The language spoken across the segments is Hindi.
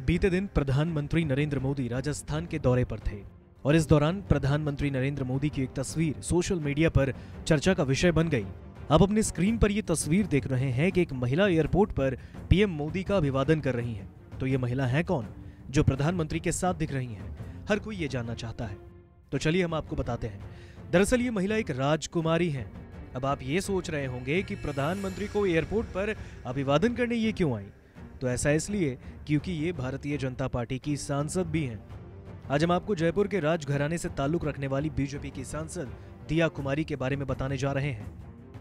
बीते दिन प्रधानमंत्री नरेंद्र मोदी राजस्थान के दौरे पर थे और इस दौरान प्रधानमंत्री नरेंद्र मोदी की एक तस्वीर सोशल मीडिया पर चर्चा का विषय बन गई। आप अपनी स्क्रीन पर ये तस्वीर देख रहे हैं कि एक महिला एयरपोर्ट पर पीएम मोदी का अभिवादन कर रही हैं। तो ये महिला है कौन जो प्रधानमंत्री के साथ दिख रही हैं? हर कोई ये जानना चाहता है, तो चलिए हम आपको बताते हैं। दरअसल ये महिला एक राजकुमारी है। अब आप ये सोच रहे होंगे कि प्रधानमंत्री को एयरपोर्ट पर अभिवादन करने ये क्यों आई? तो ऐसा इसलिए क्योंकि ये भारतीय जनता पार्टी की सांसद भी हैं। आज हम आपको जयपुर के राजघराने से ताल्लुक रखने वाली बीजेपी की सांसद दिया कुमारी के बारे में बताने जा रहे हैं।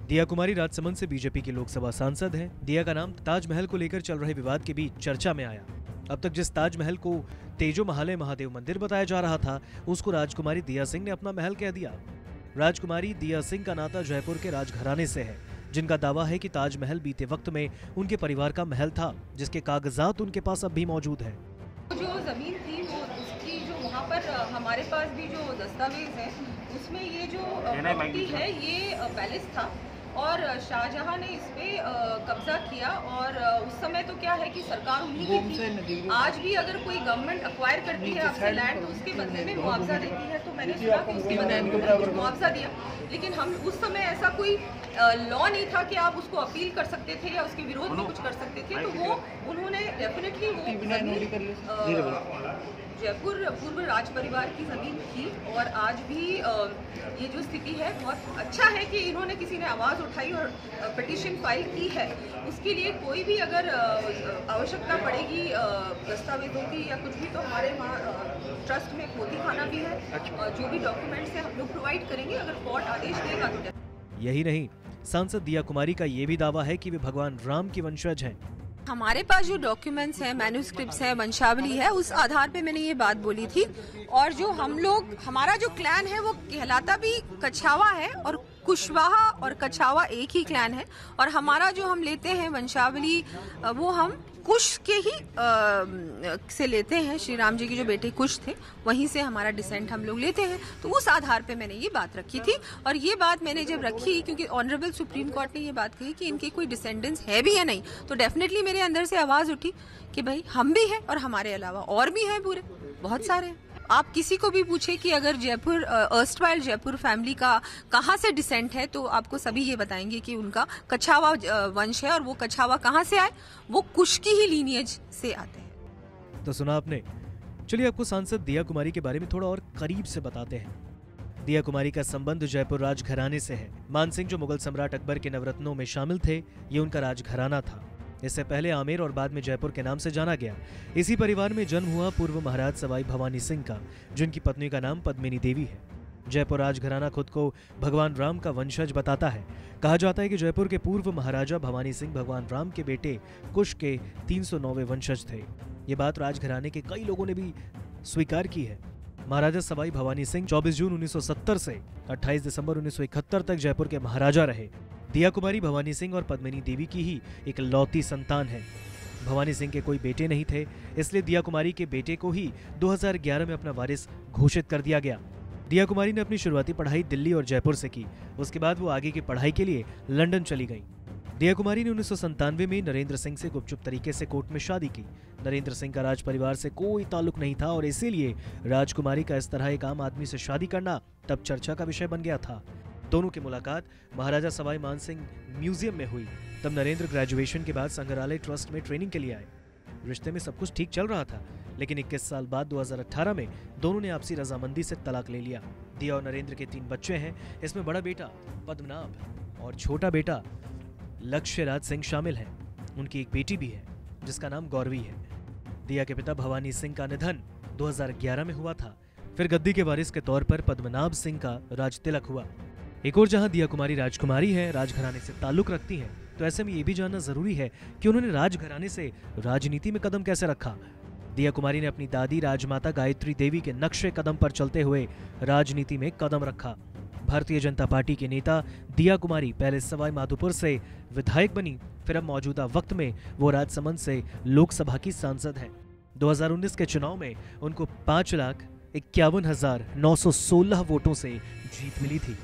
दिया कुमारी राजसमंद से बीजेपी की लोकसभा सांसद हैं। दिया का नाम ताजमहल को लेकर चल रहे विवाद के बीच चर्चा में आया। अब तक जिस ताजमहल को तेजो महालय महादेव मंदिर बताया जा रहा था, उसको राजकुमारी दिया सिंह ने अपना महल कह दिया। राजकुमारी दिया सिंह का नाता जयपुर के राजघराने से है, जिनका दावा है कि ताजमहल बीते वक्त में उनके परिवार का महल था, जिसके कागजात उनके पास अब भी मौजूद है। जो जमीन थी वो उसकी जो वहाँ पर हमारे पास भी जो दस्तावेज है उसमें ये जो प्रॉपर्टी है ये पैलेस था और शाहजहां ने इस पे कब्जा किया। और उस समय तो क्या है कि सरकार उन्हीं की थी। आज भी अगर कोई गवर्नमेंट अक्वायर करती है आपसे लैंड तो उसके बदले में मुआवजा देती है। तो मैंने सुना कि उसके बदले में मुआवजा दिया, लेकिन हम उस समय ऐसा कोई लॉ नहीं था कि आप उसको अपील कर सकते थे या उसके विरोध में कुछ कर सकते थे। तो वो उन्होंने डेफिनेटली वो जयपुर पूर्व राज परिवार की ज़मीन थी और आज भी ये जो स्थिति है बहुत अच्छा है कि इन्होंने किसी ने आवाज़ उठाई और पिटीशन फाइल की है। उसके लिए कोई भी अगर आवश्यकता पड़ेगी दस्तावेजों की या कुछ भी, तो हमारे वहाँ ट्रस्ट में खोती खाना भी है। जो भी डॉक्यूमेंट्स हैं हम लोग प्रोवाइड करेंगे अगर कोर्ट आदेश देगा तो। यही नहीं, सांसद दिया कुमारी का ये भी दावा है कि वे भगवान राम की वंशज हैं। हमारे पास जो डॉक्यूमेंट्स हैं, मैन्युस्क्रिप्ट्स हैं, वंशावली है, उस आधार पे मैंने ये बात बोली थी। और जो हमारा जो क्लैन है वो कहलाता भी कछावा है और कुशवाहा और कछावा एक ही क्लैन है। और हमारा जो हम लेते हैं वंशावली वो हम कुश के ही से लेते हैं। श्री राम जी के जो बेटे कुश थे वहीं से हमारा डिसेंट हम लोग लेते हैं। तो उस आधार पे मैंने ये बात रखी थी। और ये बात मैंने जब रखी क्योंकि ऑनरेबल सुप्रीम कोर्ट ने ये बात कही कि इनके कोई डिसेंडेंट्स है भी या नहीं, तो डेफिनेटली मेरे अंदर से आवाज उठी कि भाई हम भी हैं और हमारे अलावा और भी हैं, पूरे बहुत सारे हैं। आप किसी को भी पूछे कि अगर जयपुर अर्स्टवाइल जयपुर फैमिली का कहाँ से डिसेंट है तो आपको सभी ये बताएंगे कि उनका कछावा वंश है। और वो कछावा कहाँ से आए? वो कुश की ही लीनियज से आते हैं। तो सुना आपने। चलिए आपको सांसद दिया कुमारी के बारे में थोड़ा और करीब से बताते हैं। दिया कुमारी का संबंध जयपुर राजघराने से है। मानसिंह जो मुगल सम्राट अकबर के नवरत्नों में शामिल थे, ये उनका राजघराना था। इससे पहले आमेर और बाद में जयपुर के नाम से जाना गया। इसी परिवार में जन्म हुआ पूर्व महाराज सवाई भवानी सिंह का, जिनकी पत्नी का नाम पद्मिनी देवी है। जयपुर राजघराना खुद को भगवान राम का वंशज बताता है। कहा जाता है कि जयपुर के पूर्व महाराजा भवानी सिंह भगवान राम के बेटे कुश के 309वें वंशज थे। ये बात राजघराने के कई लोगों ने भी स्वीकार की है। महाराजा सवाई भवानी सिंह 24 जून 1970 से 28 दिसंबर 1971 तक जयपुर के महाराजा रहे। दिया कुमारी भवानी सिंह और पद्मिनी देवी की ही एक लौती संतान है। भवानी सिंह के कोई बेटे नहीं थे, इसलिए दिया कुमारी के बेटे को ही 2011 में अपना वारिस घोषित कर दिया गया। दिया कुमारी ने अपनी शुरुआती पढ़ाई दिल्ली और जयपुर से की। उसके बाद वो आगे की पढ़ाई के लिए लंदन चली गई। दिया कुमारी ने 1997 में नरेंद्र सिंह से गुपचुप तरीके से कोर्ट में शादी की। नरेंद्र सिंह का राज परिवार से कोई ताल्लुक नहीं था और इसीलिए राजकुमारी का इस तरह एक आम आदमी से शादी करना तब चर्चा का विषय बन गया था। दोनों की मुलाकात महाराजा सवाई मानसिंह म्यूजियम में हुई। तब नरेंद्र ग्रेजुएशन के बाद संग्रहालय ट्रस्ट में ट्रेनिंग के लिए आए। रिश्ते में सब कुछ ठीक चल रहा था, लेकिन 21 साल बाद 2018 में दोनों ने आपसी रजामंदी से तलाक ले लिया। दिया और नरेंद्र के 3 बच्चे हैं। इसमें बड़ा बेटा पद्मनाभ और छोटा बेटा लक्ष्यराज सिंह शामिल हैं। उनकी एक बेटी भी है जिसका नाम गौरवी है। दिया के पिता भवानी सिंह का निधन 2011 में हुआ था। फिर गद्दी के वारिस के तौर पर पद्मनाभ सिंह का राज तिलक हुआ। एक और जहां दिया कुमारी राजकुमारी है, राजघराने से ताल्लुक रखती हैं, तो ऐसे में ये भी जानना जरूरी है कि उन्होंने राजघराने से राजनीति में कदम कैसे रखा। दिया कुमारी ने अपनी दादी राजमाता गायत्री देवी के नक्शे कदम पर चलते हुए राजनीति में कदम रखा। भारतीय जनता पार्टी के नेता दिया कुमारी पहले सवाई माधोपुर से विधायक बनी, फिर अब मौजूदा वक्त में वो राजसमंद से लोकसभा की सांसद हैं। 2019 के चुनाव में उनको 5,51,916 वोटों से जीत मिली थी।